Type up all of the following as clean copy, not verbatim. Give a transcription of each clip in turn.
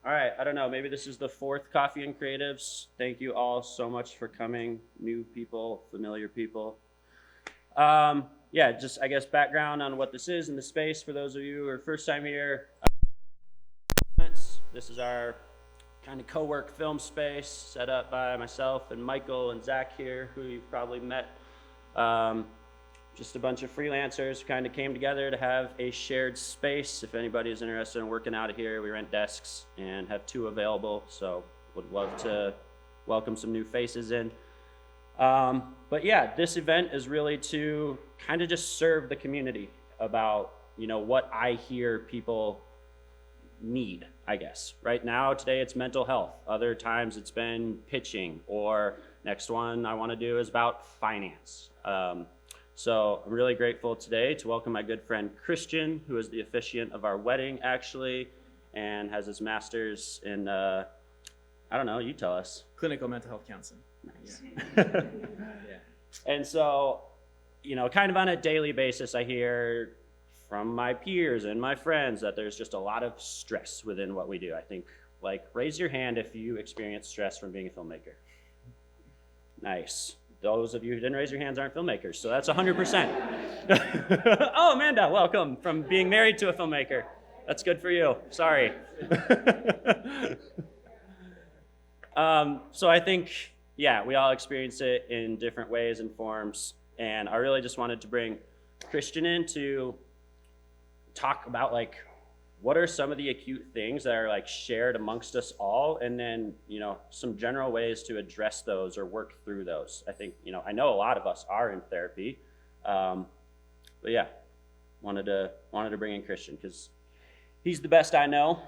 All right, I don't know, maybe this is the fourth Coffee and Creatives. Thank you all so much for coming, new people, familiar people. Yeah, just I guess background on what this is in the space for those of you who are first time here. This is our kind of co-work film space set up by myself and Michael and Zach here, who you've probably met. Just a bunch of freelancers kind of came together to have a shared space. If anybody is interested in working out of here, we rent desks and have 2 available, so would love to welcome some new faces in. But yeah, this event is really to kind of just serve the community about, what I hear people need, I guess. Right now, today it's mental health. Other times it's been pitching, or next one I want to do is about finance. So I'm really grateful today to welcome my good friend Christian, who is the officiant of our wedding actually, and has his master's in, I don't know, you tell us. Clinical mental health counseling. Nice. Yeah. And so, kind of on a daily basis, I hear from my peers and my friends that there's just a lot of stress within what we do. I think, raise your hand if you experience stress from being a filmmaker. Nice. Those of you who didn't raise your hands aren't filmmakers, so that's 100%. Oh, Amanda, welcome from being married to a filmmaker. That's good for you. Sorry. So I think, we all experience it in different ways and forms, and I really just wanted to bring Christian in to talk about what are some of the acute things that are shared amongst us all, and then some general ways to address those or work through those. I think I know a lot of us are in therapy, but yeah, wanted to bring in Christian because he's the best I know.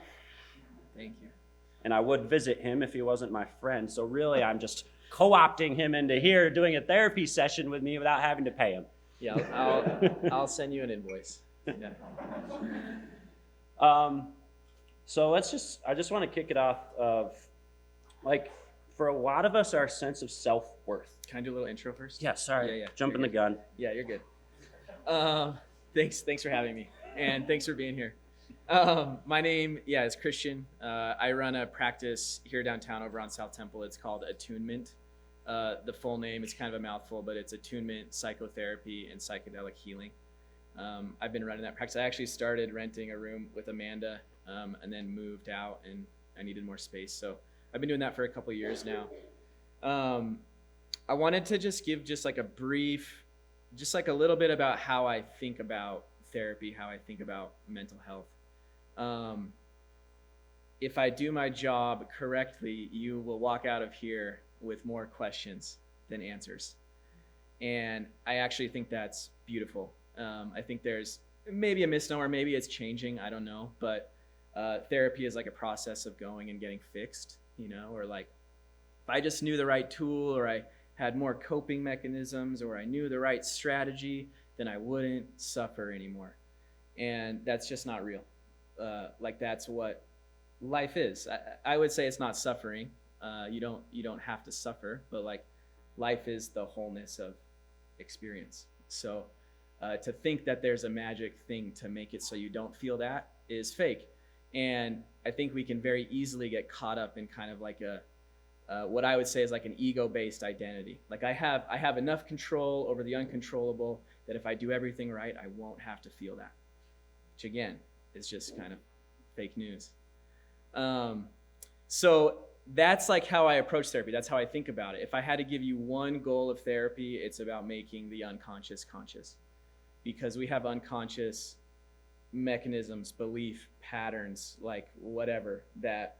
Thank you. And I would visit him if he wasn't my friend. So really, I'm just co-opting him into here doing a therapy session with me without having to pay him. Yeah, I'll send you an invoice. Yeah. So I just want to kick it off of, for a lot of us, our sense of self-worth. Can I do a little intro first? Yeah, sorry, Yeah. jumping the gun. Yeah, you're good. Thanks for having me, and thanks for being here. My name, is Christian. I run a practice here downtown over on South Temple. It's called Attunement. The full name is kind of a mouthful, but it's Attunement, Psychotherapy, and Psychedelic Healing. I've been running that practice. I actually started renting a room with Amanda, and then moved out, and I needed more space. So I've been doing that for a couple of years now. I wanted to just give a brief, a little bit about how I think about therapy, how I think about mental health. If I do my job correctly, you will walk out of here with more questions than answers. And I actually think that's beautiful. I think there's maybe a misnomer, maybe it's changing, I don't know, but therapy is like a process of going and getting fixed, or if I just knew the right tool, or I had more coping mechanisms, or I knew the right strategy, then I wouldn't suffer anymore. And that's just not real. That's what life is. I would say it's not suffering. You don't have to suffer, but life is the wholeness of experience. So to think that there's a magic thing to make it so you don't feel that is fake. And I think we can very easily get caught up in kind of what I would say is an ego-based identity. I have enough control over the uncontrollable that if I do everything right, I won't have to feel that. Which again, is just kind of fake news. So that's how I approach therapy. That's how I think about it. If I had to give you one goal of therapy, it's about making the unconscious conscious. Because we have unconscious mechanisms, belief patterns, whatever, that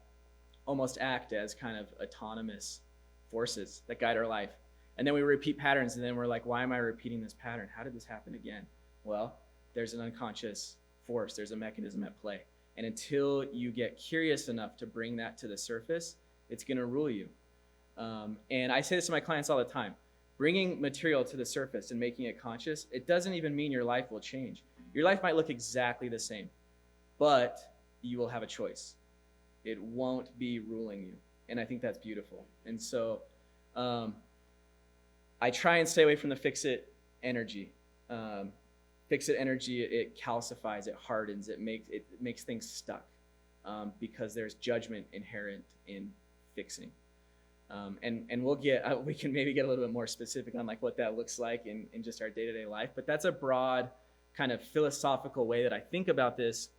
almost act as kind of autonomous forces that guide our life. And then we repeat patterns, and then we're why am I repeating this pattern? How did this happen again? Well, there's an unconscious force, there's a mechanism at play. And until you get curious enough to bring that to the surface, it's gonna rule you. And I say this to my clients all the time. Bringing material to the surface and making it conscious, it doesn't even mean your life will change. Your life might look exactly the same, but you will have a choice. It won't be ruling you. And I think that's beautiful. And so I try and stay away from the fix-it energy. Fix-it energy, it calcifies, it hardens, it makes things stuck. because there's judgment inherent in fixing. And we can maybe get a little bit more specific on like what that looks like in just our day-to-day life, but that's a broad kind of philosophical way that I think about this,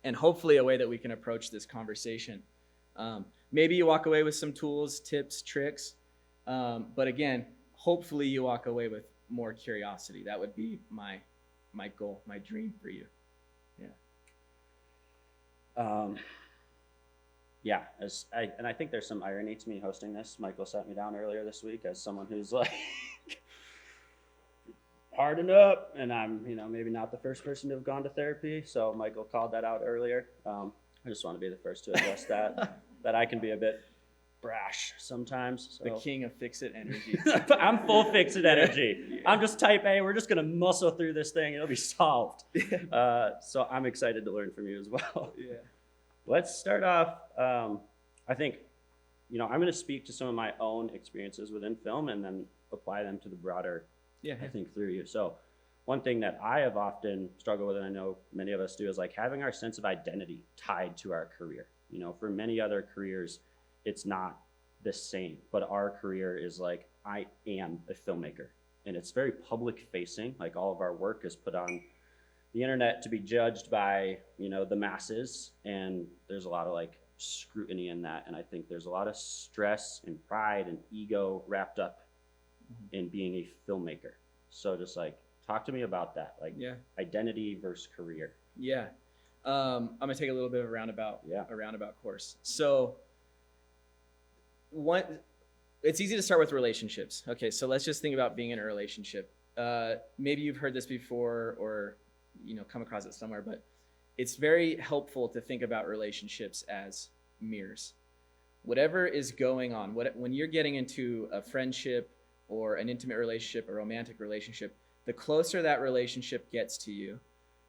and hopefully a way that we can approach this conversation. Maybe you walk away with some tools, tips, tricks, but again, hopefully you walk away with more curiosity. That would be my goal, my dream for you. Yeah. I think there's some irony to me hosting this. Michael sat me down earlier this week as someone who's like, harden up, and I'm, maybe not the first person to have gone to therapy. So Michael called that out earlier. I just want to be the first to address that I can be a bit brash sometimes. So. The king of fix-it energy. I'm full fix-it energy. Yeah. I'm just type A. We're just gonna muscle through this thing. It'll be solved. So I'm excited to learn from you as well. Yeah. Let's start off. I think, I'm going to speak to some of my own experiences within film and then apply them to the broader. I think through you. So one thing that I have often struggled with, and I know many of us do, is like having our sense of identity tied to our career. For many other careers, it's not the same, but our career is like, I am a filmmaker, and it's very public facing. Like all of our work is put on the internet to be judged by, the masses, and there's a lot of like scrutiny in that. And I think there's a lot of stress and pride and ego wrapped up in being a filmmaker. So just like talk to me about that, like identity versus career. I'm gonna take a little bit of a roundabout course. So it's easy to start with relationships. Okay, so let's just think about being in a relationship. Maybe you've heard this before or come across it somewhere, but it's very helpful to think about relationships as mirrors. Whatever is going on, when you're getting into a friendship or an intimate relationship, a romantic relationship, the closer that relationship gets to you,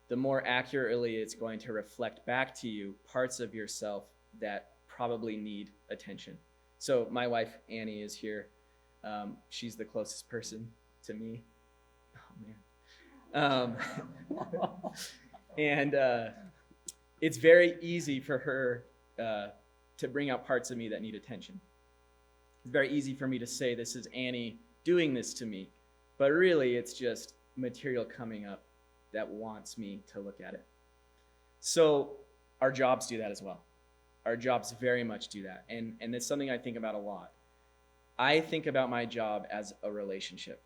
the more accurately it's going to reflect back to you parts of yourself that probably need attention. So my wife, Annie, is here. She's the closest person to me. Oh, man. And it's very easy for her to bring out parts of me that need attention. It's very easy for me to say, this is Annie doing this to me, but really it's just material coming up that wants me to look at it. So our jobs do that as well. Our jobs very much do that. And it's something I think about a lot. I think about my job as a relationship.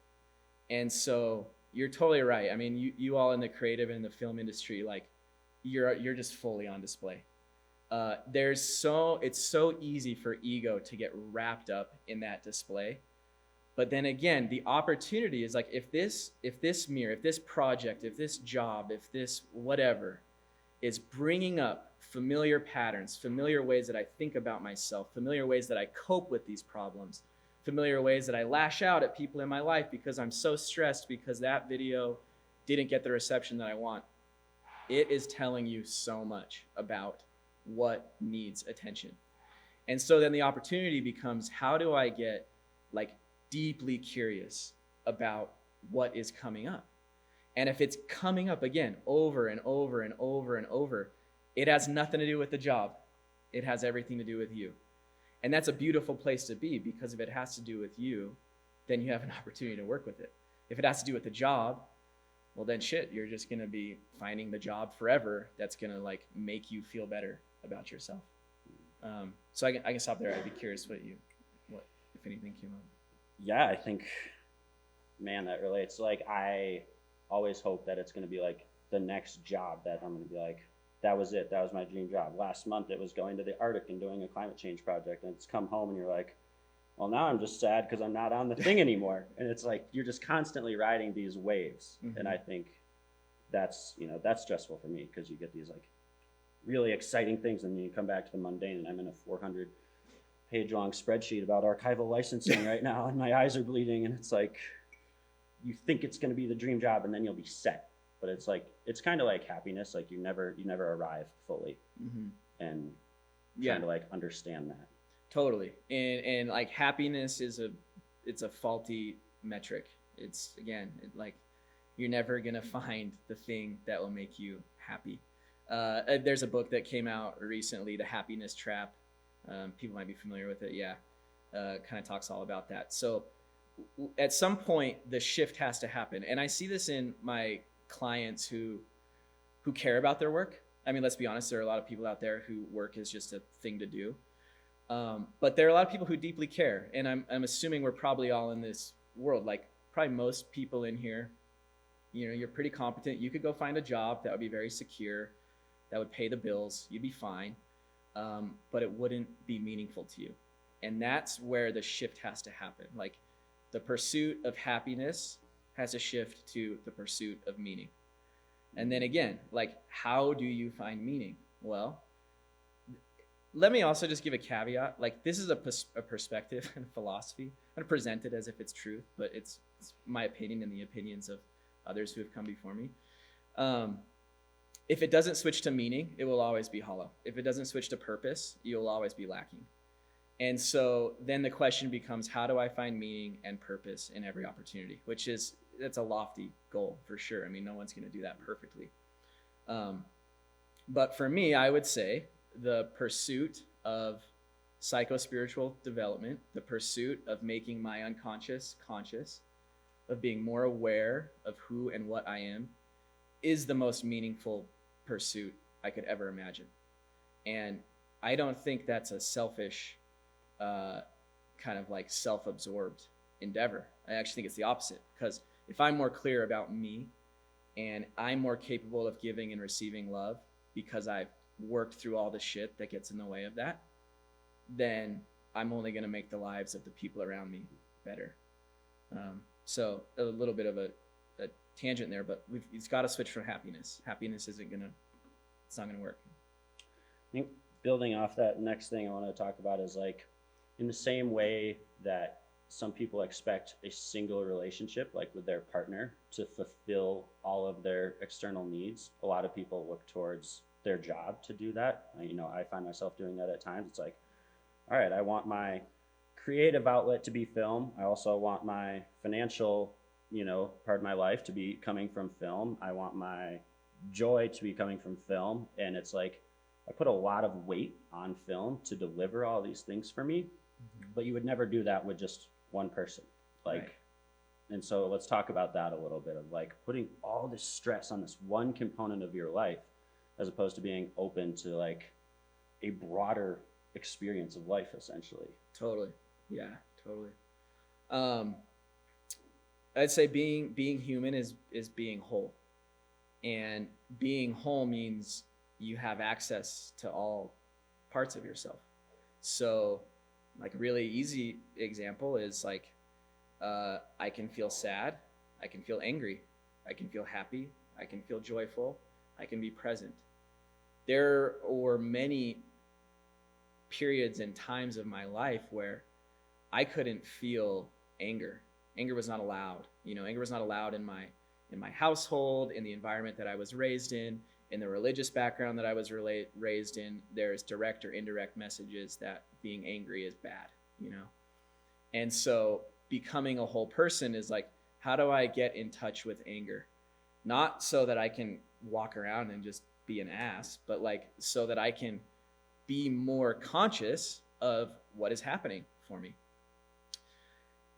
And so you're totally right. I mean, you all in the creative and the film industry, like you're just fully on display. It's so easy for ego to get wrapped up in that display. But then again, the opportunity is like, if this mirror, if this project, if this job, if this whatever is bringing up familiar patterns, familiar ways that I think about myself, familiar ways that I cope with these problems, familiar ways that I lash out at people in my life because I'm so stressed because that video didn't get the reception that I want. It is telling you so much about what needs attention. And so then the opportunity becomes, how do I get like deeply curious about what is coming up? And if it's coming up again over and over and over and over, it has nothing to do with the job. It has everything to do with you. And that's a beautiful place to be, because if it has to do with you, then you have an opportunity to work with it. If it has to do with the job, well then shit, you're just gonna be finding the job forever that's gonna like make you feel better about yourself. So I can stop there. I'd be curious what if anything came up. Yeah, I think, man, that relates. Like I always hope that it's gonna be like the next job that I'm gonna be like, that was it. That was my dream job. Last month it was going to the Arctic and doing a climate change project, and it's come home and you're like, well, now I'm just sad because I'm not on the thing anymore. And it's like you're just constantly riding these waves. Mm-hmm. And I think that's stressful for me, because you get these like really exciting things and then you come back to the mundane, and I'm in a 400-page long spreadsheet about archival licensing right now, and my eyes are bleeding, and it's like you think it's going to be the dream job and then you'll be set. But it's like, it's kind of like happiness. Like you never arrive fully. Mm-hmm. And trying to like understand that. Totally. And like happiness it's a faulty metric. It's again, like you're never going to find the thing that will make you happy. There's a book that came out recently, The Happiness Trap. People might be familiar with it. Yeah, kind of talks all about that. So at some point, the shift has to happen, and I see this in my clients who care about their work. I mean, let's be honest, there are a lot of people out there who work is just a thing to do. But there are a lot of people who deeply care. And I'm assuming we're probably all in this world. Like probably most people in here, you're pretty competent. You could go find a job that would be very secure, that would pay the bills. You'd be fine. But it wouldn't be meaningful to you. And that's where the shift has to happen. Like the pursuit of happiness has to shift to the pursuit of meaning. And then again, like, how do you find meaning? Well, let me also just give a caveat. Like, this is a perspective and philosophy. I'm going to present it as if it's truth, but it's my opinion and the opinions of others who have come before me. If it doesn't switch to meaning, it will always be hollow. If it doesn't switch to purpose, you'll always be lacking. And so then the question becomes, how do I find meaning and purpose in every opportunity? That's a lofty goal for sure. I mean, no one's going to do that perfectly. But for me, I would say the pursuit of psycho-spiritual development, the pursuit of making my unconscious conscious, of being more aware of who and what I am, is the most meaningful pursuit I could ever imagine. And I don't think that's a selfish, kind of like self-absorbed endeavor. I actually think it's the opposite, because if I'm more clear about me and I'm more capable of giving and receiving love because I've worked through all the shit that gets in the way of that, then I'm only going to make the lives of the people around me better. So a little bit of a tangent there, but it's got to switch from happiness. Happiness it's not going to work. I think building off that, next thing I want to talk about is like, in the same way that some people expect a single relationship, like with their partner, to fulfill all of their external needs, a lot of people look towards their job to do that. I find myself doing that at times. It's like, all right, I want my creative outlet to be film. I also want my financial, part of my life to be coming from film. I want my joy to be coming from film. And it's like, I put a lot of weight on film to deliver all these things for me, but you would never do that with just one person. Right. And so let's talk about that a little bit, of like putting all this stress on this one component of your life, as opposed to being open to like a broader experience of life, essentially. Totally. Yeah, totally. I'd say being human is being whole. And being whole means you have access to all parts of yourself. So like a really easy example is like, I can feel sad, I can feel angry, I can feel happy, I can feel joyful, I can be present. There were many periods and times of my life where I couldn't feel anger. Anger was not allowed. Anger was not allowed in my household, in the environment that I was raised in the religious background that I was raised in. There's direct or indirect messages that being angry is bad, And so becoming a whole person is like, how do I get in touch with anger? Not so that I can walk around and just be an ass, but like so that I can be more conscious of what is happening for me.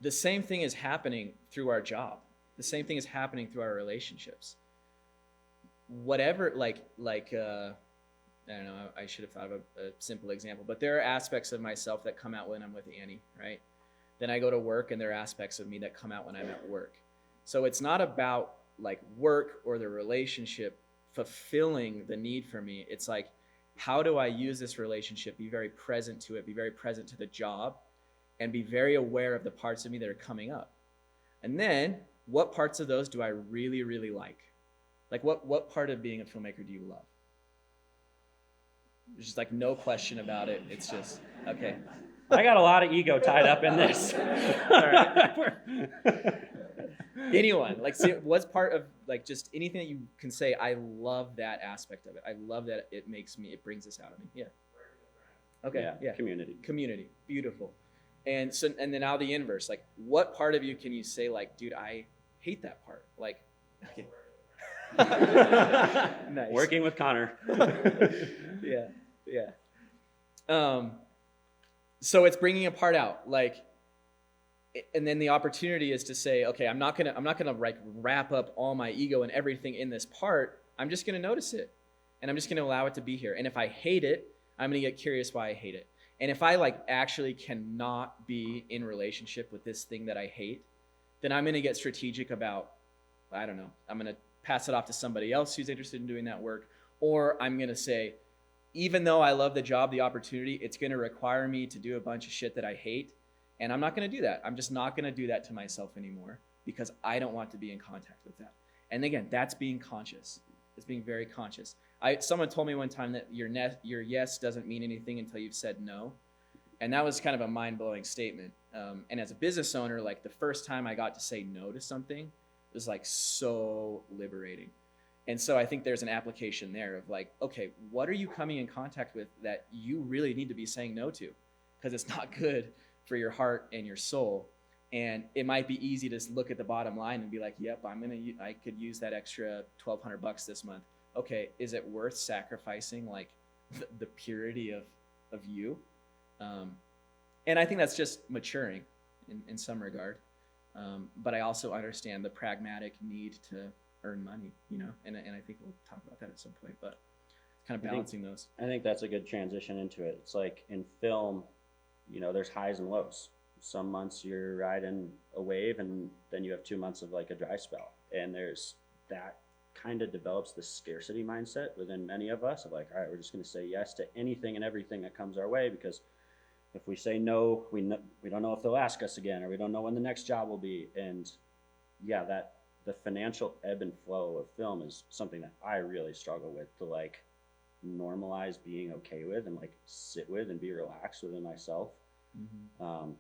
The same thing is happening through our job. The same thing is happening through our relationships. Whatever, I don't know, I should have thought of a simple example, but there are aspects of myself that come out when I'm with Annie, right? Then I go to work and there are aspects of me that come out when I'm at work. So it's not about like work or the relationship fulfilling the need for me. It's like, how do I use this relationship, be very present to it, be very present to the job, and be very aware of the parts of me that are coming up? And then what parts of those do I really, really like? Like what part of being a filmmaker do you love? There's just like no question about it. It's just, okay. I got a lot of ego tied up in this. All right. Anyone, like, see, what's part of, like, just anything that you can say, I love that aspect of it. I love that it brings this out of me. Yeah. Okay. Yeah. Community. Beautiful. And so, and then now the inverse, like, what part of you can you say, like, dude, I hate that part? Like, okay. Nice. Working with Connor. Yeah. So it's bringing a part out, like, and then the opportunity is to say, okay, I'm not gonna like wrap up all my ego and everything in this part. I'm just gonna notice it, and I'm just gonna allow it to be here. And if I hate it, I'm gonna get curious why I hate it. And if I like actually cannot be in relationship with this thing that I hate, then I'm gonna get strategic about, I don't know, I'm gonna pass it off to somebody else who's interested in doing that work, or I'm gonna say, even though I love the job, the opportunity, it's gonna require me to do a bunch of shit that I hate. And I'm not going to do that. I'm just not going to do that to myself anymore because I don't want to be in contact with that. And again, that's being conscious. It's being very conscious. Someone told me one time that your yes doesn't mean anything until you've said no. And that was kind of a mind-blowing statement. And as a business owner, like the first time I got to say no to something was like so liberating. And so I think there's an application there of like, okay, what are you coming in contact with that you really need to be saying no to? Because it's not good for your heart and your soul. And it might be easy to look at the bottom line and be like, yep, I could use that extra $1,200 this month. Okay, is it worth sacrificing like the purity of you? And I think that's just maturing in some regard. But I also understand the pragmatic need to earn money, you know, and I think we'll talk about that at some point, but kind of balancing those. I think that's a good transition into it. It's like in film, you know, there's highs and lows. Some months you're riding a wave and then you have 2 months of like a dry spell. And there's that kind of develops the scarcity mindset within many of us of like, all right, we're just going to say yes to anything and everything that comes our way, because if we say no, we don't know if they'll ask us again, or we don't know when the next job will be. And yeah, that the financial ebb and flow of film is something that I really struggle with to like normalize being okay with and like sit with and be relaxed within myself. Mm-hmm.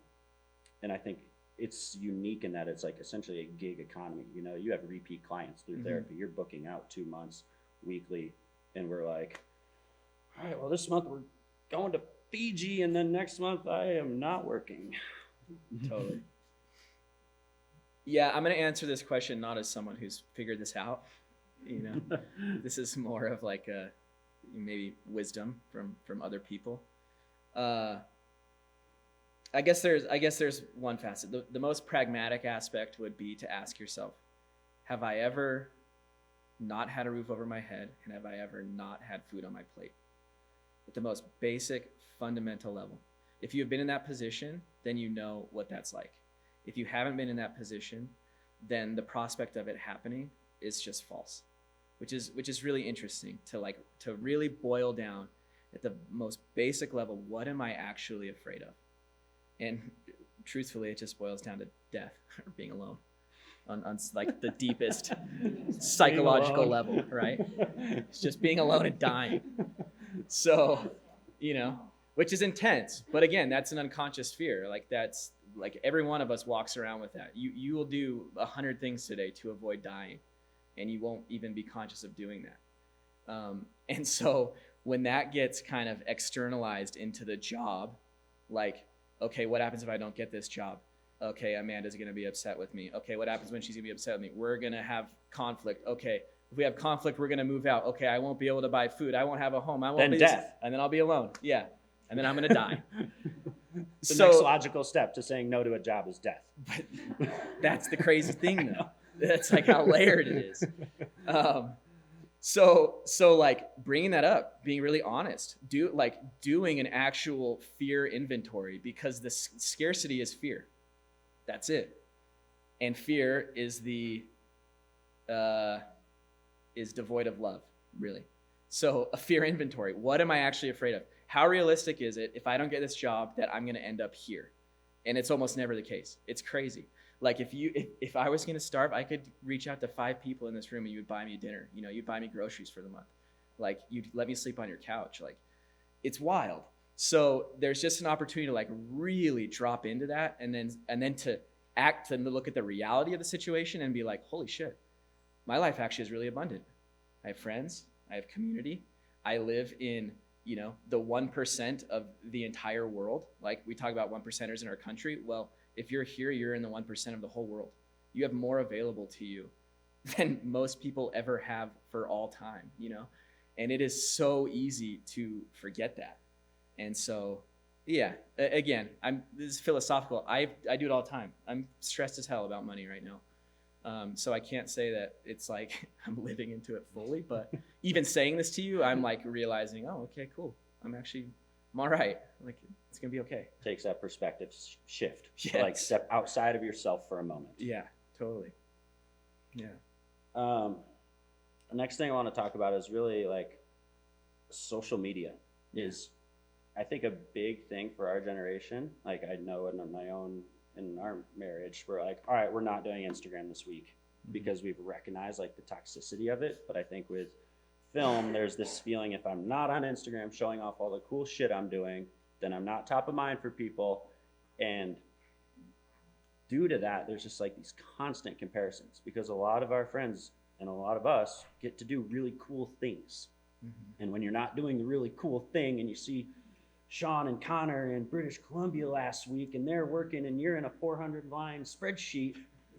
And I think it's unique in that it's like essentially a gig economy. You know, you have repeat clients through mm-hmm. therapy. You're booking out 2 months weekly, and we're like, all right, well, this month we're going to Fiji, and then next month I am not working. Totally. Yeah, I'm going to answer this question not as someone who's figured this out. You know, this is more of like a maybe wisdom from other people. I guess there's one facet. The most pragmatic aspect would be to ask yourself, have I ever not had a roof over my head, and have I ever not had food on my plate? At the most basic, fundamental level. If you have been in that position, then you know what that's like. If you haven't been in that position, then the prospect of it happening is just false. Which is really interesting to really boil down at the most basic level, what am I actually afraid of? And truthfully, it just boils down to death or being alone on like the deepest psychological level, right? It's just being alone and dying. So, you know, which is intense. But again, that's an unconscious fear. Like that's like every one of us walks around with that. You will do 100 things today to avoid dying, and you won't even be conscious of doing that. And so when that gets kind of externalized into the job, like, okay, what happens if I don't get this job? Okay, Amanda's going to be upset with me. Okay, what happens when she's going to be upset with me? We're going to have conflict. Okay, if we have conflict, we're going to move out. Okay, I won't be able to buy food. I won't have a home. I won't then be death. And then I'll be alone. Yeah, and then I'm going to die. The next logical step to saying no to a job is death. But that's the crazy thing, though. That's like how layered it is. So like bringing that up, being really honest, doing an actual fear inventory, because the scarcity is fear. That's it. And fear is is devoid of love, really. So a fear inventory. What am I actually afraid of? How realistic is it if I don't get this job that I'm going to end up here? And it's almost never the case. It's crazy. Like if I was going to starve, I could reach out to 5 people in this room and you would buy me dinner. You know, you'd buy me groceries for the month. Like you'd let me sleep on your couch. Like it's wild. So there's just an opportunity to like really drop into that and then to act and look at the reality of the situation and be like, holy shit, my life actually is really abundant. I have friends. I have community. I live in, you know, the 1% of the entire world. Like we talk about 1%ers in our country. Well, if you're here, you're in the 1% of the whole world. You have more available to you than most people ever have for all time, you know? And it is so easy to forget that. And so, yeah, again, this is philosophical. I do it all the time. I'm stressed as hell about money right now. So I can't say that it's like I'm living into it fully, but even saying this to you, I'm like realizing, oh, okay, cool. I'm all right. Like, it's going to be okay. Takes that perspective shift. Yes. Like step outside of yourself for a moment. Yeah, totally. Yeah. The next thing I want to talk about is really like social media is, I think, a big thing for our generation. Like I know in our marriage, we're like, all right, we're not doing Instagram this week because we've recognized like the toxicity of it. But I think with film, there's this feeling, if I'm not on Instagram showing off all the cool shit I'm doing, then I'm not top of mind for people. And due to that, there's just like these constant comparisons because a lot of our friends and a lot of us get to do really cool things. And when you're not doing the really cool thing and you see Sean and Connor in British Columbia last week and they're working and you're in a 400-line spreadsheet,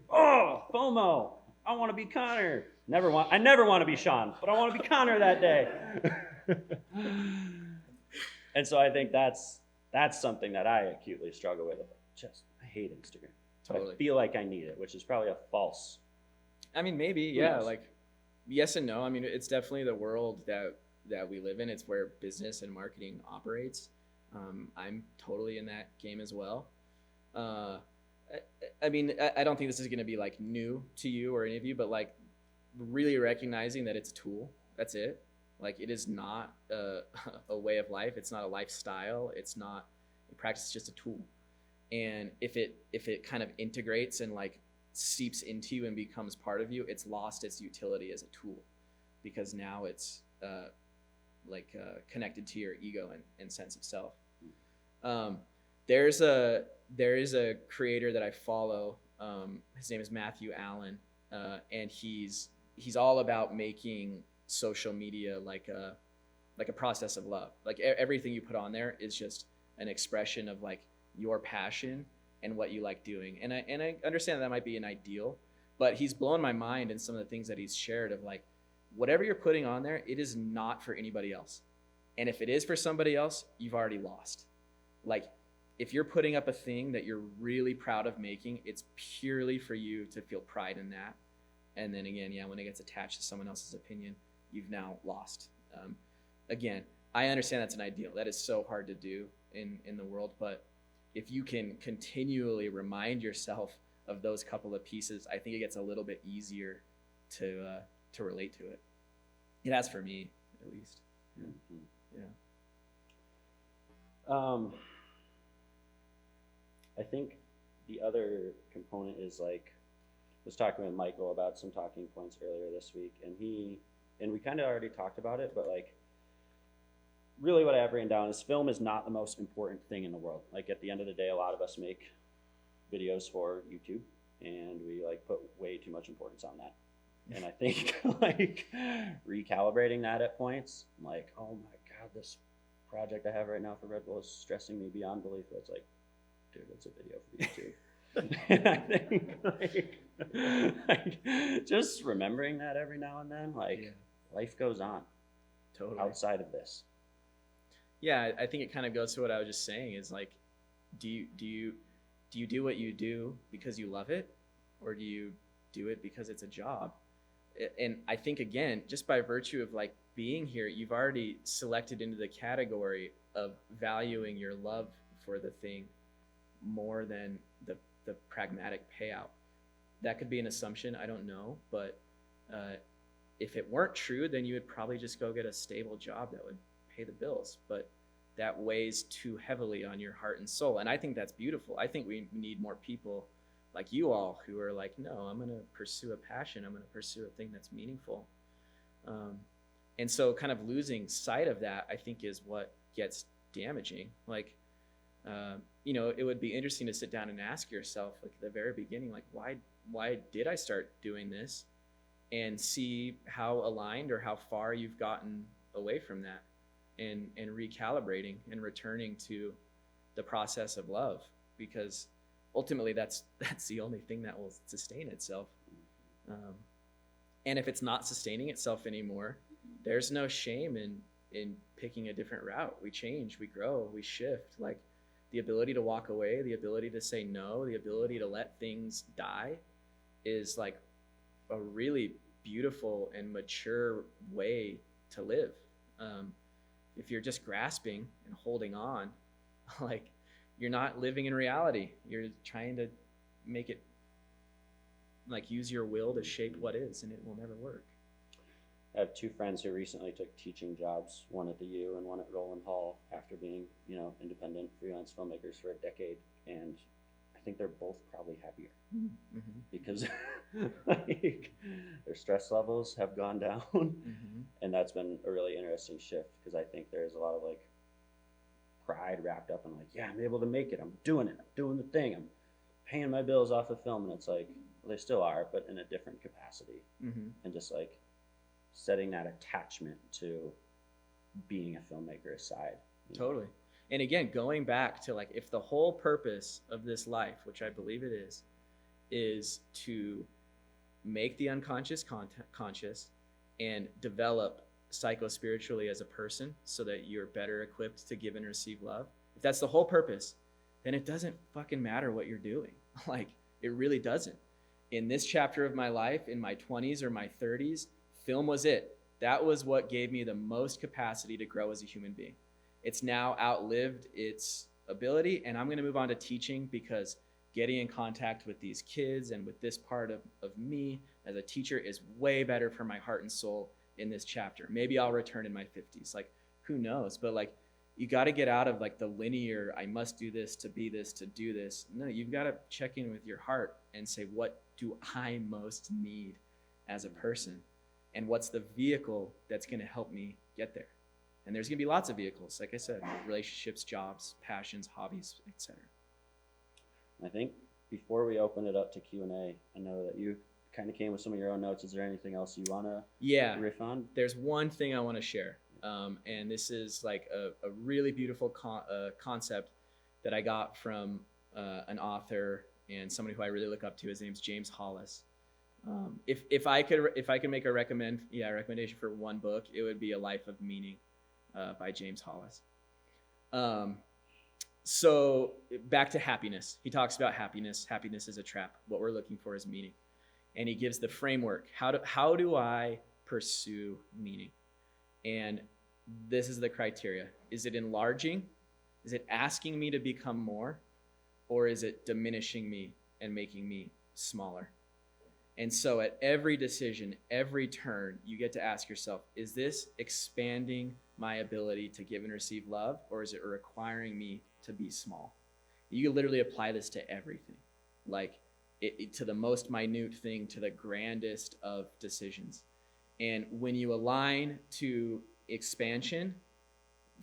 oh, FOMO, I want to be Connor. I never want to be Sean, but I want to be Connor that day. And so I think that's something that I acutely struggle with. I hate Instagram. Totally. I feel like I need it, which is probably a false. I mean, maybe, yeah, like yes and no. I mean, it's definitely the world that we live in. It's where business and marketing operates. I'm totally in that game as well. I mean, I don't think this is going to be like new to you or any of you, but like really recognizing that it's a tool. That's it. Like it is not a way of life. It's not a lifestyle. It's not a practice. It's just a tool. And if it kind of integrates and like seeps into you and becomes part of you, it's lost its utility as a tool because now it's connected to your ego and sense of self. There is a creator that I follow. His name is Matthew Allen, and he's all about making social media like a process of love. Like everything you put on there is just an expression of like your passion and what you like doing. And I understand that might be an ideal, but he's blown my mind in some of the things that he's shared of like, whatever you're putting on there, it is not for anybody else. And if it is for somebody else, you've already lost. Like if you're putting up a thing that you're really proud of making, it's purely for you to feel pride in that. And then again, when it gets attached to someone else's opinion, you've now lost. Again, I understand that's an ideal. That is so hard to do in the world, but if you can continually remind yourself of those couple of pieces, I think it gets a little bit easier to relate to it. It has for me, at least. Yeah. I think the other component is like, I was talking with Michael about some talking points earlier this week, and we kind of already talked about it, but like, really what I have written down is film is not the most important thing in the world. Like at the end of the day, a lot of us make videos for YouTube and we like put way too much importance on that. And I think like recalibrating that at points, I'm like, oh my God, this project I have right now for Red Bull is stressing me beyond belief. That's like, dude, it's a video for YouTube. And I think like just remembering that every now and then, like life goes on Totally. Outside of this. Yeah, I think it kind of goes to what I was just saying is like, do you do what you do because you love it, or do you do it because it's a job? And I think again, just by virtue of like being here, you've already selected into the category of valuing your love for the thing more than the pragmatic payout. That could be an assumption, I don't know, but if it weren't true, then you would probably just go get a stable job that would pay the bills, but that weighs too heavily on your heart and soul. And I think that's beautiful. I think we need more people like you all who are like, no, I'm going to pursue a passion. I'm going to pursue a thing that's meaningful. And so kind of losing sight of that, I think, is what gets damaging. Like, it would be interesting to sit down and ask yourself, like at the very beginning, like, why did I start doing this? And see how aligned or how far you've gotten away from that, and recalibrating and returning to the process of love, because ultimately that's the only thing that will sustain itself. And if it's not sustaining itself anymore, there's no shame in picking a different route. We change, we grow, we shift. Like the ability to walk away, the ability to say no, the ability to let things die is like a really beautiful and mature way to live. If you're just grasping and holding on, like you're not living in reality. You're trying to make it like use your will to shape what is, and it will never work. I have two friends who recently took teaching jobs, one at the U and one at Rowland Hall, after being, independent freelance filmmakers for a decade. And I think they're both probably happier because like, their stress levels have gone down. And that's been a really interesting shift because I think there's a lot of like pride wrapped up in like, yeah, I'm able to make it. I'm doing it. I'm doing the thing. I'm paying my bills off of film. And it's like, well, they still are, but in a different capacity. And just like setting that attachment to being a filmmaker aside. Totally. And again, going back to like, if the whole purpose of this life, which I believe it is to make the unconscious conscious and develop psycho-spiritually as a person so that you're better equipped to give and receive love. If that's the whole purpose, then it doesn't fucking matter what you're doing. Like, it really doesn't. In this chapter of my life, in my 20s or my 30s, film was it. That was what gave me the most capacity to grow as a human being. It's now outlived its ability, and I'm going to move on to teaching because getting in contact with these kids and with this part of me as a teacher is way better for my heart and soul in this chapter. Maybe I'll return in my 50s. Like, who knows? But like, you got to get out of like the linear, I must do this to be this, to do this. No, you've got to check in with your heart and say, what do I most need as a person? And what's the vehicle that's going to help me get there? And there's going to be lots of vehicles, like I said, relationships, jobs, passions, hobbies, etc. I think before we open it up to Q&A, I know that you kind of came with some of your own notes. Is there anything else you want to riff on? There's one thing I want to share. And this is like a really beautiful concept that I got from an author and somebody who I really look up to. His name's James Hollis. If I could make a recommendation for one book, it would be A Life of Meaning by James Hollis. So back to happiness. He talks about happiness. Happiness is a trap. What we're looking for is meaning. And he gives the framework. How do I pursue meaning? And this is the criteria. Is it enlarging? Is it asking me to become more? Or is it diminishing me and making me smaller? And so at every decision, every turn, you get to ask yourself, is this expanding my ability to give and receive love? Or is it requiring me to be small? You can literally apply this to everything. Like to the most minute thing, to the grandest of decisions. And when you align to expansion,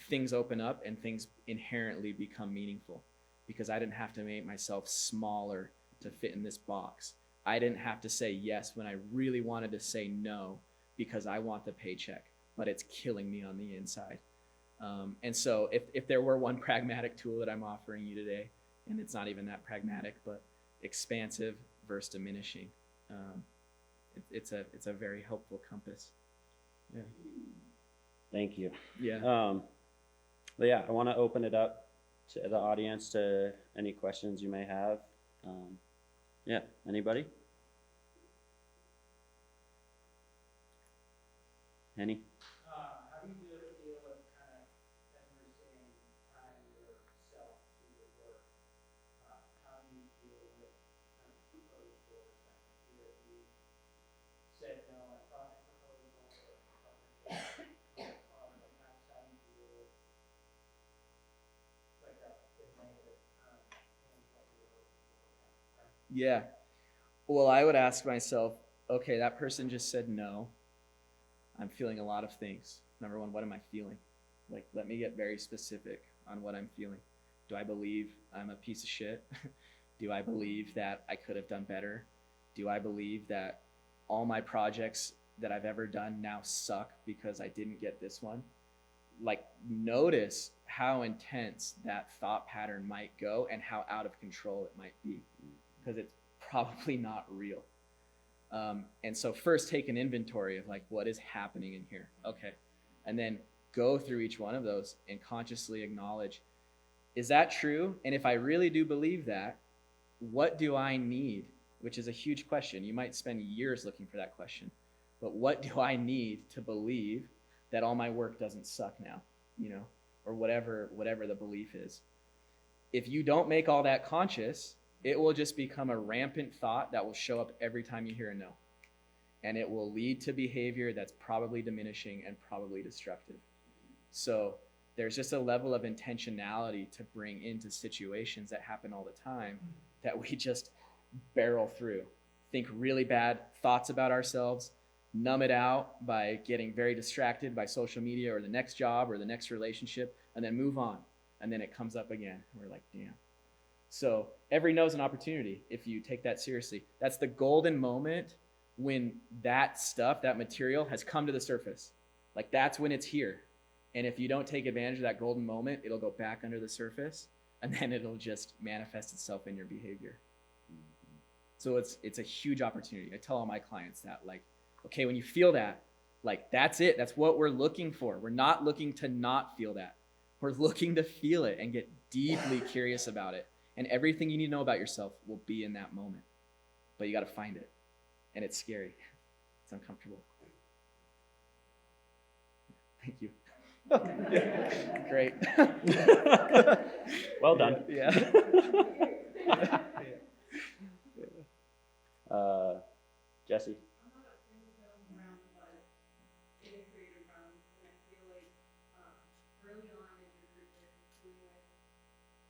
things open up and things inherently become meaningful because I didn't have to make myself smaller to fit in this box. I didn't have to say yes when I really wanted to say no because I want the paycheck, but it's killing me on the inside. And so if there were one pragmatic tool that I'm offering you today, and it's not even that pragmatic, but expansive versus diminishing, it's a very helpful compass. Yeah. Thank you. Yeah. But yeah, I want to open it up to the audience to any questions you may have. Yeah, anybody? Any? How do you deal with kind of, as we were saying, tying yourself to your work? How do you deal with kind of closed doors? Either you said no, I thought I proposed or how do you deal with like the negative in what you're looking for? Yeah. Well, I would ask myself, okay, that person just said no. I'm feeling a lot of things. Number one, what am I feeling? Like, let me get very specific on what I'm feeling. Do I believe I'm a piece of shit? Do I believe that I could have done better? Do I believe that all my projects that I've ever done now suck because I didn't get this one? Like, notice how intense that thought pattern might go and how out of control it might be, because it's probably not real. And so first take an inventory of like, what is happening in here? Okay. And then go through each one of those and consciously acknowledge, is that true? And if I really do believe that, what do I need? Which is a huge question. You might spend years looking for that question. But what do I need to believe that all my work doesn't suck now, or whatever the belief is? If you don't make all that conscious, it will just become a rampant thought that will show up every time you hear a no. And it will lead to behavior that's probably diminishing and probably destructive. So there's just a level of intentionality to bring into situations that happen all the time that we just barrel through. Think really bad thoughts about ourselves, numb it out by getting very distracted by social media or the next job or the next relationship, and then move on. And then it comes up again. We're like, damn. So every no is an opportunity if you take that seriously. That's the golden moment when that stuff, that material has come to the surface. Like that's when it's here. And if you don't take advantage of that golden moment, it'll go back under the surface and then it'll just manifest itself in your behavior. So it's a huge opportunity. I tell all my clients that, like, okay, when you feel that, like that's it. That's what we're looking for. We're not looking to not feel that. We're looking to feel it and get deeply curious about it. And everything you need to know about yourself will be in that moment. But you got to find it. And it's scary. It's uncomfortable. Thank you. Great. Well done. Yeah. Jesse. I'm not in the film realm, but in a creative realm, and I feel like early on in your career, dealing with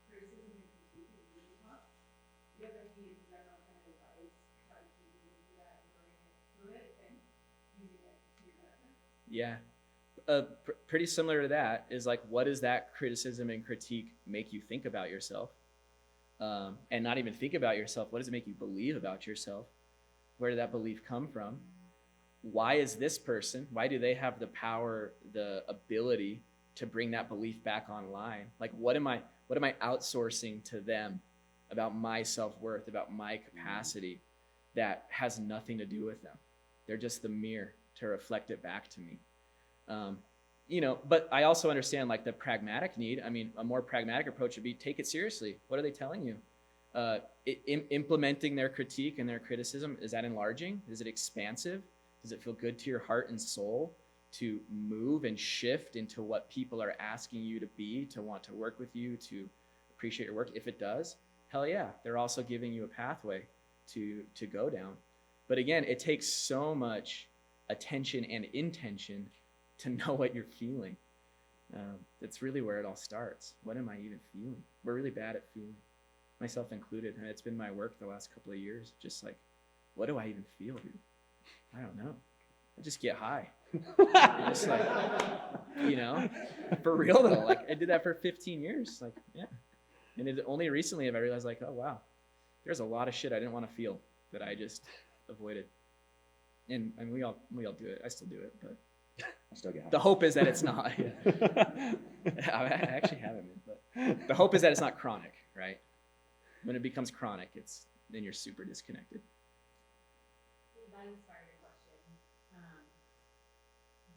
criticism and critique is really tough. Do you have any general kind of advice how to keep moving through that and growing it through it and using it to your benefit? Yeah. Pretty similar to that is like, what does that criticism and critique make you think about yourself? And not even think about yourself. What does it make you believe about yourself? Where did that belief come from? Why is this person, why do they have the power, the ability to bring that belief back online? Like, what am I outsourcing to them about my self-worth, about my capacity that has nothing to do with them? They're just the mirror to reflect it back to me. But I also understand like the pragmatic need. I mean, a more pragmatic approach would be take it seriously. What are they telling you? Implementing their critique and their criticism, is that enlarging? Is it expansive? Does it feel good to your heart and soul to move and shift into what people are asking you to be, to want to work with you, to appreciate your work? If it does, hell yeah. They're also giving you a pathway to go down. But again, it takes so much attention and intention to know what you're feeling. That's really where it all starts. What am I even feeling? We're really bad at feeling, myself included. And it's been my work the last couple of years. Just like, what do I even feel, dude? I don't know. I just get high. Just like, for real though. Like I did that for 15 years. Like, yeah. And it only recently have I realized like, oh wow, there's a lot of shit I didn't want to feel that I just avoided. And we all do it. I still do it, but I still get high. the hope is that it's not. I actually haven't been, but the hope is that it's not chronic, right? When it becomes chronic, then you're super disconnected. That inspired a question,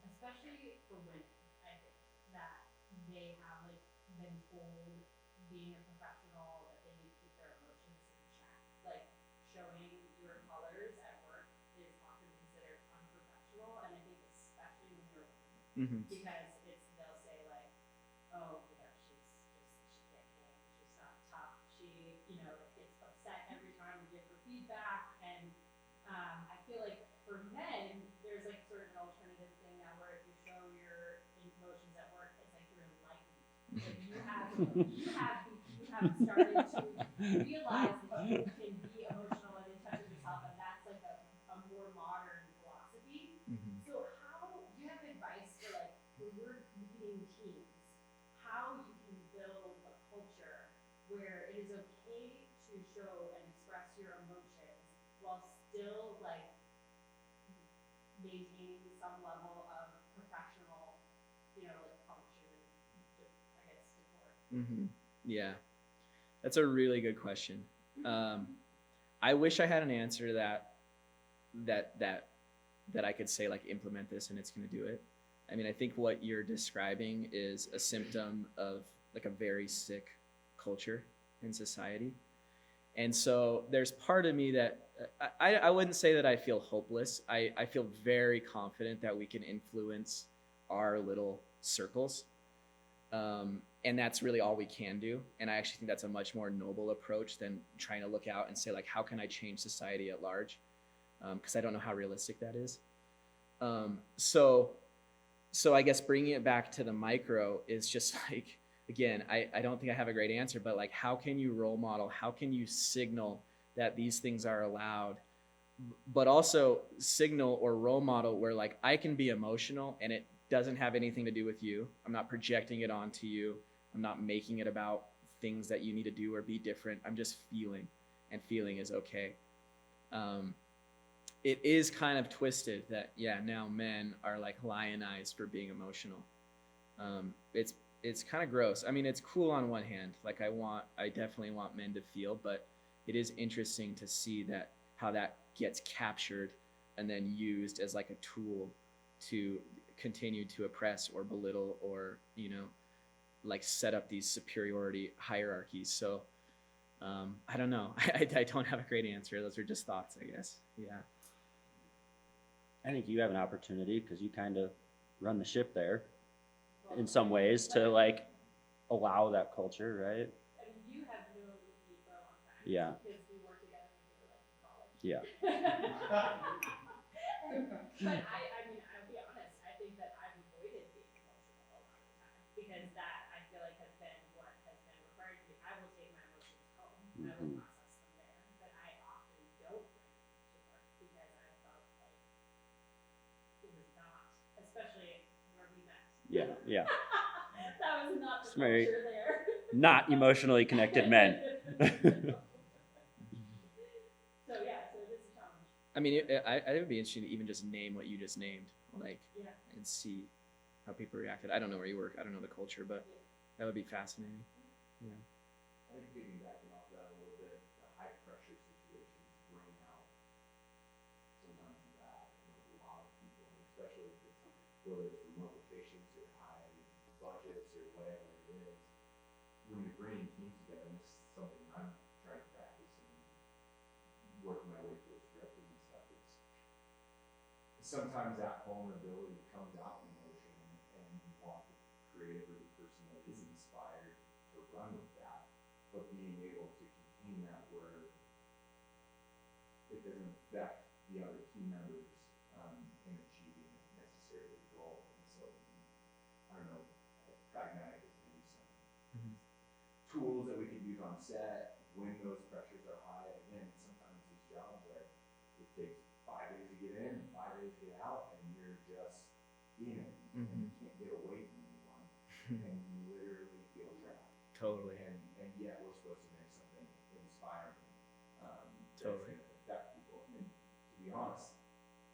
especially for women. I think that they have like been told, being a professional, that they need to keep their emotions in check. Like showing your colors at work is often considered unprofessional, and I think especially when you're a woman, Mm-hmm. because they'll say like, oh, she can't hang, she's not tough, she gets upset every time we give her feedback, and I feel like for men there's like sort of an alternative thing now where if you show your emotions at work, it's like you're enlightened, like you have started to realize that you can be emotional and in touch with yourself, and that's like a more modern philosophy. Mm-hmm. So how do you have advice for like when you're leading teams, how you can build a culture where it is okay to show and express your emotions while still like maintaining some level of professional, like function and I guess decor. Mm-hmm. Yeah, that's a really good question. I wish I had an answer to that that I could say like implement this and it's going to do it. I mean, I think what you're describing is a symptom of like a very sick culture in society. And so there's part of me that I wouldn't say that I feel hopeless. I feel very confident that we can influence our little circles. And that's really all we can do. And I actually think that's a much more noble approach than trying to look out and say, like, how can I change society at large? Because I don't know how realistic that is. So I guess bringing it back to the micro is just like, again, I don't think I have a great answer, but like, how can you role model? How can you signal that these things are allowed? But also signal or role model where like I can be emotional and it doesn't have anything to do with you. I'm not projecting it onto you. I'm not making it about things that you need to do or be different. I'm just feeling, and feeling is okay. It is kind of twisted that, yeah, now men are like lionized for being emotional. It's kind of gross. I mean, it's cool on one hand. Like I definitely want men to feel, but it is interesting to see that how that gets captured and then used as like a tool to continue to oppress or belittle or, you know, like set up these superiority hierarchies. So I don't know. I don't have a great answer. Those are just thoughts, I guess. Yeah. I think you have an opportunity because you kind of run the ship there in some ways to like allow that culture, right? I mean, you have known me for a long time. Yeah. Because we worked together when we were like in college. Yeah. But I mean, I'll be honest, I think that I've avoided being emotional a lot of the time because that I feel like has been what has been required of me. I will take my emotions home. I will process them there. But I often don't bring them to work because I felt like it was not, especially where we met. Yeah. Yeah. That was not the It's very culture there. not emotionally connected men. So yeah, so it is a challenge. I mean, I would be interested to even just name what you just named, like, Yeah. and see how people reacted. I don't know where you work. I don't know the culture, but that would be fascinating. Yeah. I think piggybacking off that a little bit, the high pressure situations bring out sometimes that in a lot of people, and especially if it's whether it's remote locations or high budgets or whatever it is. When you're bringing teams together, and this is something I'm trying to practice and working my way through scripting and stuff, it's sometimes that vulnerability comes out in motion and you want the creative or the person that is inspired to run with that, but being able to contain that where it doesn't affect the other team members in achieving necessarily the goal. And so, I don't know, pragmatic is maybe some tools that we could use on set when those pressures are high. Again, sometimes these jobs are, it takes 5 days to get in and 5 days to get out, and you're just in it, and you can't get away from anyone, and you literally feel trapped. Totally. And yet we're supposed to make something inspiring Totally. that's going to affect people. And to be honest,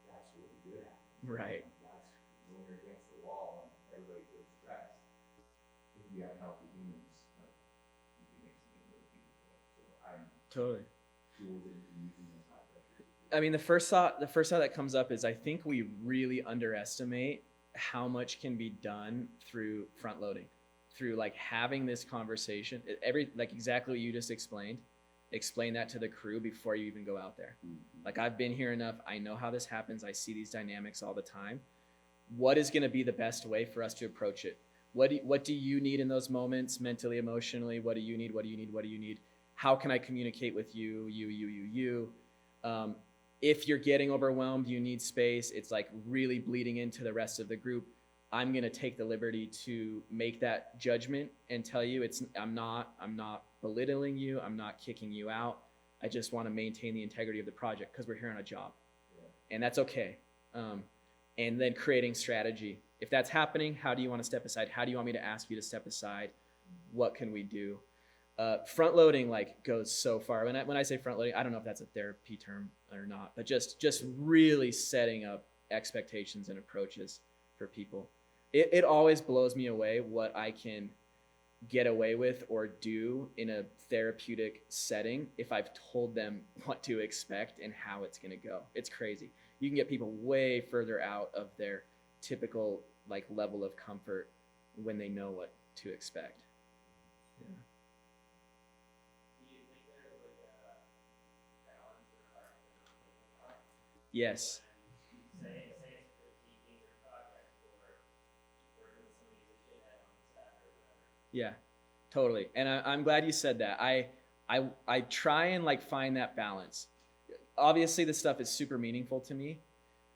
that's what we good at. Right. That's when you're against the wall and everybody feels stressed. If you have healthy humans, like, you can make something really beautiful. So I'm Totally. tools that you can use in those high pressure situations. I mean, the first thought that comes up is I think we really underestimate how much can be done through front loading, through like having this conversation, like exactly what you just explained. Explain that to the crew before you even go out there. Like, I've been here enough. I know how this happens. I see these dynamics all the time. What is going to be the best way for us to approach it? What do you need in those moments, mentally, emotionally? What do you need? What do you need? What do you need? How can I communicate with you? If you're getting overwhelmed, you need space. It's like really bleeding into the rest of the group. I'm going to take the liberty to make that judgment and tell you I'm not belittling you. I'm not kicking you out. I just want to maintain the integrity of the project because we're here on a job. Yeah. And that's okay. And then creating strategy. If that's happening, how do you want to step aside? How do you want me to ask you to step aside? What can we do? Front loading like goes so far. When I say front loading, I don't know if that's a therapy term or not, but just really setting up expectations and approaches for people. It always blows me away what I can get away with or do in a therapeutic setting if I've told them what to expect and how it's going to go. It's crazy. You can get people way further out of their typical like level of comfort when they know what to expect. Yeah. Do you think there's like a balance or art that you're looking for? Yes. Say it's critiquing your project or working with somebody who's a shithead on the set or whatever. Yeah, totally. And I'm glad you said that. I try and like find that balance. Obviously, this stuff is super meaningful to me,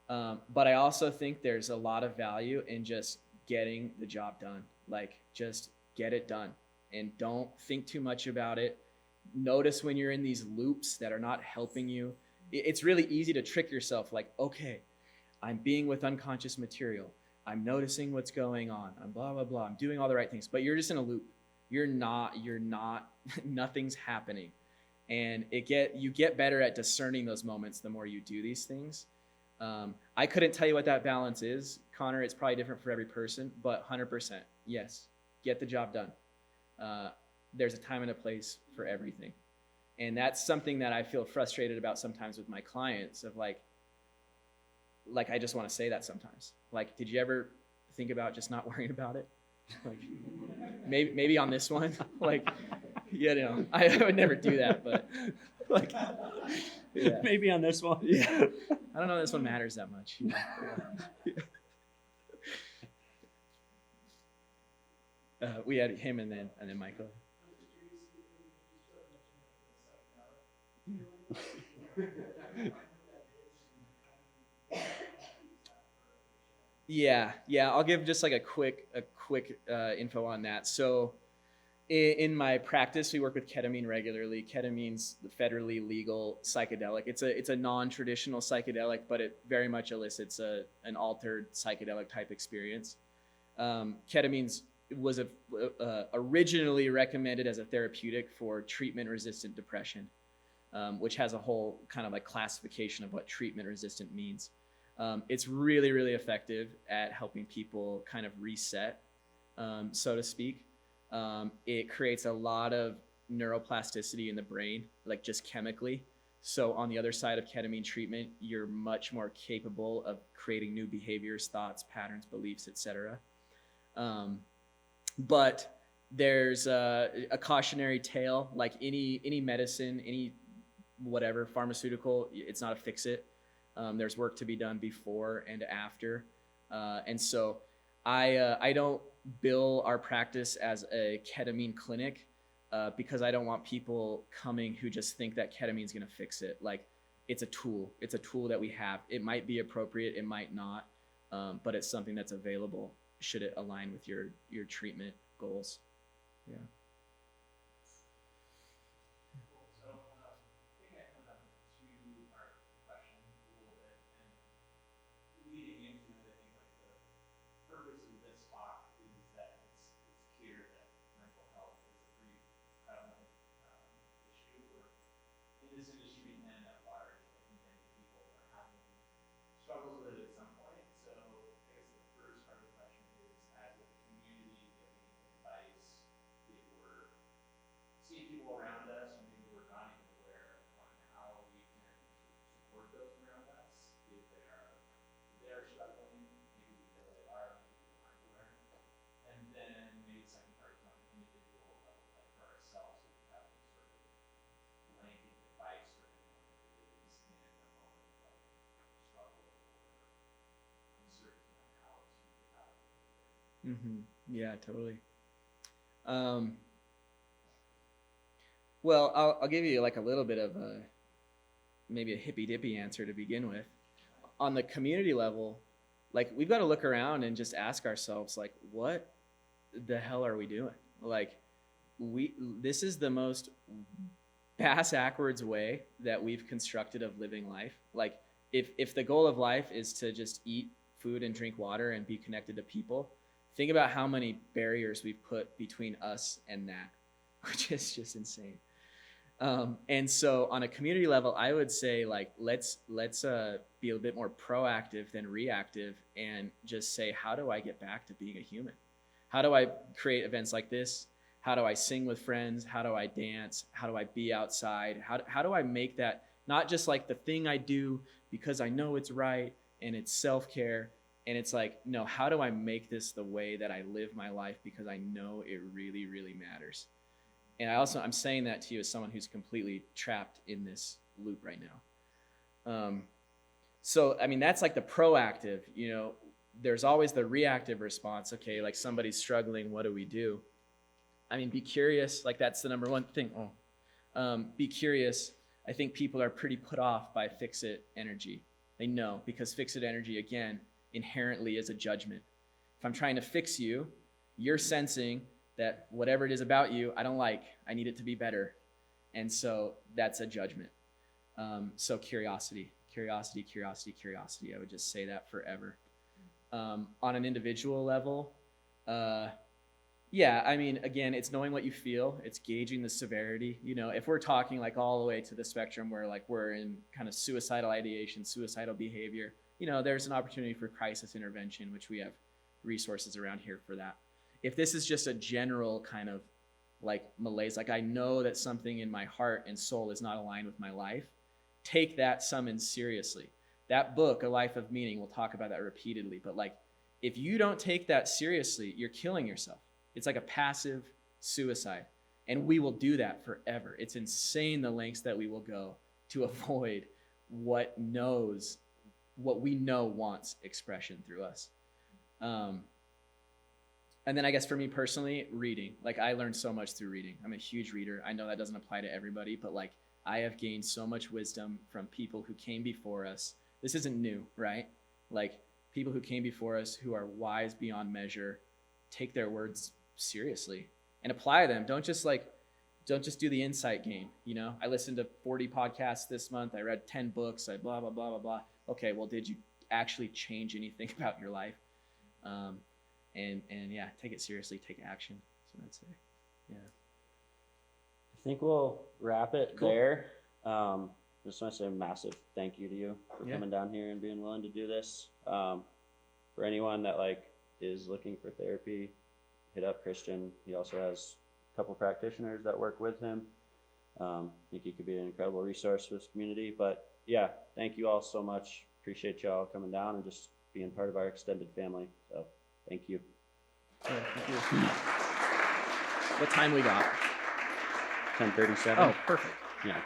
but I also think there's a lot of value in just getting the job done. Like, just get it done and don't think too much about it. Notice when you're in these loops that are not helping you. It's really easy to trick yourself like, okay, I'm being with unconscious material. I'm noticing what's going on. I'm blah, blah, blah. I'm doing all the right things, but you're just in a loop. You're not, nothing's happening. And you get better at discerning those moments the more you do these things. I couldn't tell you what that balance is, Connor. It's probably different for every person, but 100%, yes, get the job done. There's a time and a place for everything. And that's something that I feel frustrated about sometimes with my clients of like I just want to say that sometimes. Like, did you ever think about just not worrying about it? Like, maybe on this one, like, you know, I would never do that, but like, yeah. Maybe on this one. Yeah. I don't know if this one matters that much. You know? Yeah. We had him and then Michael. I'm just curious, you sort of mentioned the psychedelic. Yeah. I'll give just like a quick info on that. So, in my practice, we work with ketamine regularly. Ketamine's the federally legal psychedelic. It's a non-traditional psychedelic, but it very much elicits an altered psychedelic type experience. Ketamine's was originally recommended as a therapeutic for treatment-resistant depression, which has a whole kind of like classification of what treatment-resistant means. It's really, really effective at helping people kind of reset, so to speak. It creates a lot of neuroplasticity in the brain, like just chemically. So on the other side of ketamine treatment, you're much more capable of creating new behaviors, thoughts, patterns, beliefs, etc. But there's a cautionary tale, like any medicine, any whatever pharmaceutical, it's not a fix-it. There's work to be done before and after. And so I don't bill our practice as a ketamine clinic because I don't want people coming who just think that ketamine is going to fix it. Like, it's a tool. It's a tool that we have. It might be appropriate. It might not. But it's something that's available should it align with your treatment goals. Yeah. So, I think that comes up with a two-part question a little bit, and leading into it, I think like the purpose of this talk is that it's clear that mental health is a pretty prevalent issue, or in this industry and at large, like many people are having struggles with it at some point. So I guess the first part of the question is, as a community, do you have any advice if we're seeing people around us, or maybe we're not even aware on how we can support those around us if they're struggling, maybe we feel they are, maybe we aren't aware. And then maybe the second part is on an individual level, like for ourselves, if we have any sort of blanket advice for anyone that is in a moment of like struggle or uncertainty on how to get out of it. Mm-hmm. Yeah, totally. Well, I'll give you like a little bit of maybe a hippy-dippy answer to begin with. On the community level, like, we've got to look around and just ask ourselves, like, what the hell are we doing? Like, this is the most bass-ackwards way that we've constructed of living life. Like, if the goal of life is to just eat food and drink water and be connected to people, think about how many barriers we've put between us and that, which is just insane. And so on a community level, I would say, like, let's be a bit more proactive than reactive and just say, how do I get back to being a human? How do I create events like this? How do I sing with friends? How do I dance? How do I be outside? How do I make that not just like the thing I do because I know it's right and it's self-care, and it's like, no, how do I make this the way that I live my life because I know it really, really matters? And I'm saying that to you as someone who's completely trapped in this loop right now. So, I mean, that's like the proactive, there's always the reactive response. Okay, like somebody's struggling, what do we do? I mean, be curious, like that's the number one thing. Be curious. I think people are pretty put off by fix-it energy. They know, because fix-it energy, again, inherently is a judgment. If I'm trying to fix you, you're sensing that whatever it is about you, I don't like. I need it to be better. And so that's a judgment. So curiosity. I would just say that forever. On an individual level, yeah, I mean, again, it's knowing what you feel. It's gauging the severity. If we're talking like all the way to the spectrum where like we're in kind of suicidal ideation, suicidal behavior, there's an opportunity for crisis intervention, which we have resources around here for that. If this is just a general kind of like malaise, like I know that something in my heart and soul is not aligned with my life, take that summons seriously. That book, A Life of Meaning, we'll talk about that repeatedly, but like if you don't take that seriously, you're killing yourself. It's like a passive suicide, and we will do that forever. It's insane the lengths that we will go to avoid what we know wants expression through us. And then I guess for me personally, reading. Like I learned so much through reading. I'm a huge reader. I know that doesn't apply to everybody, but like I have gained so much wisdom from people who came before us. This isn't new, right? Like people who came before us who are wise beyond measure, take their words seriously and apply them. Don't just do the insight game. I listened to 40 podcasts this month. I read 10 books. I blah, blah, blah, blah, blah. Okay, well, did you actually change anything about your life? And yeah, take it seriously, take action. So I'd say, yeah. I think we'll wrap it Cool. there. Just want to say a massive thank you to you for Yeah. coming down here and being willing to do this. For anyone that like is looking for therapy, hit up Christian. He also has a couple practitioners that work with him. I think he could be an incredible resource for this community. But yeah, thank you all so much. Appreciate y'all coming down and just being part of our extended family. So thank you. Yeah, thank you. What time we got? 10:37. Oh, perfect. Yeah.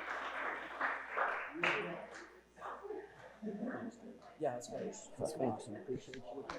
Yeah, that's awesome. Appreciate you.